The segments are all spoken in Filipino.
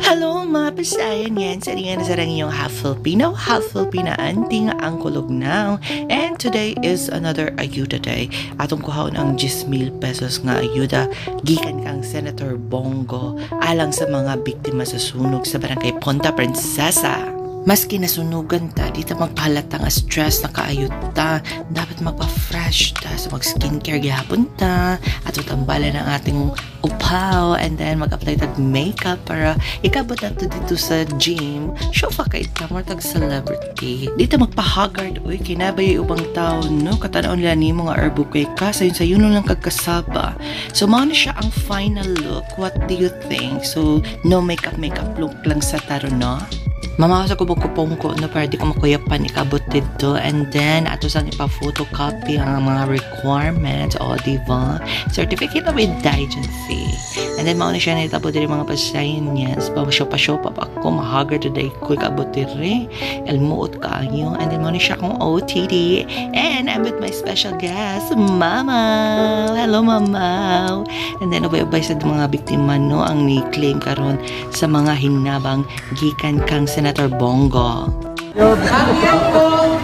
Hello mga pasayan yan. Sa ringan sa iyong half Filipino, half Filipinaan, tinga ang kulog now. And today is another ayuda day. Atong kuhaon ang 10,000 pesos nga ayuda gikan kang Senator Bongo alang sa mga biktima sa sunog sa barangay Punta Princesa. Maski nasunugan ta, di ta magpahalata nga stress na kaayot ta. Dapat magpa-fresh ta sa mag-skincare gihapon ta. At tambalan ang ating upaw and then mag-apply tag makeup para ikabot na to dito sa gym. Show pa kay ta, more tag celebrity. Di ta magpa-haggard, uy, kinabay ubang tao, no? Katanaon nila ni mga herbo kay ka, sa yun lang kagkasaba. So, mauna siya ang final look. What do you think? So, no makeup look lang sa taro, no? Mamasa ko bukupong ko na para di ko makuyapan ikabot dito and then ato sang ipa-photocopy ang mga requirements o diba? Certificate of indigency. And then mauna siya na itabo diri mga pasayin niya. So pa-show pa ako mahagar today ko ikabot diri. Elmuot kaayo and then mauna siya kong OTD and I'm with my special guest, Mama. Hello, Mama. And then ubay-ubay sa mga biktima no ang ni-claim karon sa mga hinabang gikan kang Senator Bongo. Hangyan ko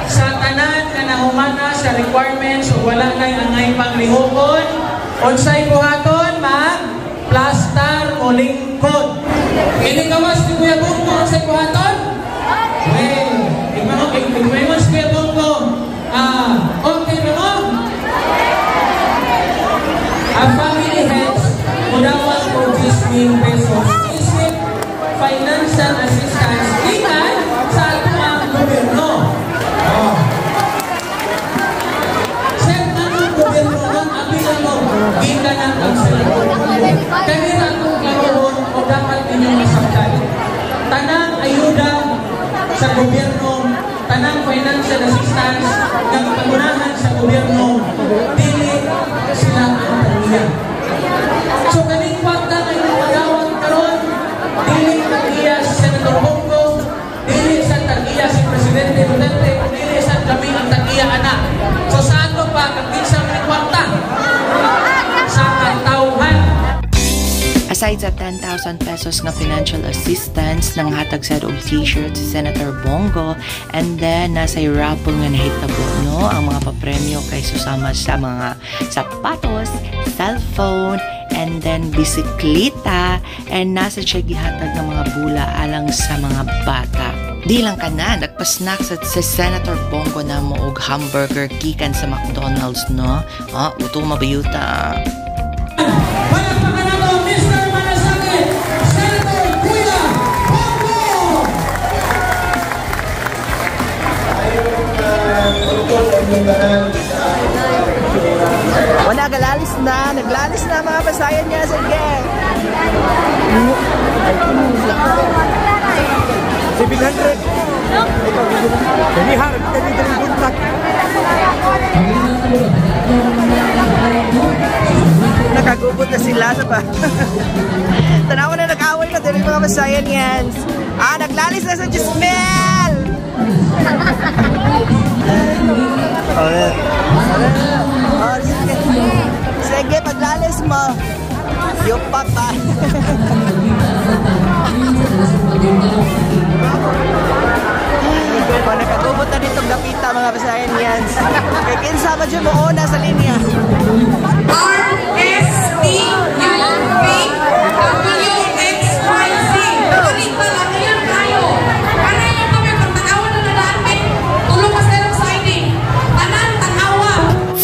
sa tanan na nahumana sa requirements o wala na yung angay panglihokon unsay buhaton mag-plastar o lingkod. Ini kawas ni Kuya Bongo unsay buhaton? Ikaw si Kuya Bongo. Okay na mo? Ang family heads mudawas po 10,000 pesos isip financial assistance ikan sa ating gobyerno. Sir, anong gobyerno ng abigan mo? Gita na ang senador. Kaya akong karoon o dapat inyong masaktan. Tanang ayuda sa gobyerno, tanang financial assistance ng pangunahan sa gobyerno, dili sila ang taniyan. So, kaning kwanta na yung magawang karoon, dili tagiya si Senator Bongo, dili sa tagiya si Presidente Duterte, dili sa kami ang tagiya anak. So sa ato pa, kagdisa may kwarta sa katauhan. Aside sa 10,000 pesos nga financial assistance nang hatag sa og t-shirt si Senator Bongo and then nasa raffle nga nahitabo no ang mga papremyo kay susama sa mga sapatos, cellphone, and then bisikleta and nasa siya gihatag ng mga bula alang sa mga bata. Di lang ka na, nagpa-snack sa Senator Bongo na mo og hamburger gikan sa McDonald's, no? Uto mabayuta. Palakpakan nato, Mr. Manasakit, Senator Kuya Bongo! Wala, naglalis na mga pasayan niya, sige. 700. Jadi harap jadi buntak. Nakagubot na sila sa pa. Tanawa na nag-away na din mga pasayan yan. Naglalis na sa Jismel! Sige, paglalis mo. Yung papa. Nakagubot na ditong gapita mga pasayan yan. Kaya kinsa ba dyan mo una sa linya?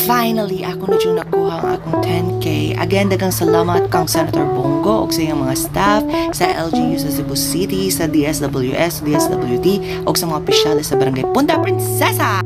Finally, ako na dyan nakuha ang akong 10K. Again, dagang salamat kang Senator Bongo o sa iyang mga staff, sa LGU sa Cebu City, sa DSWS, DSWD, o sa mga opisyalis sa Barangay Punta Princesa!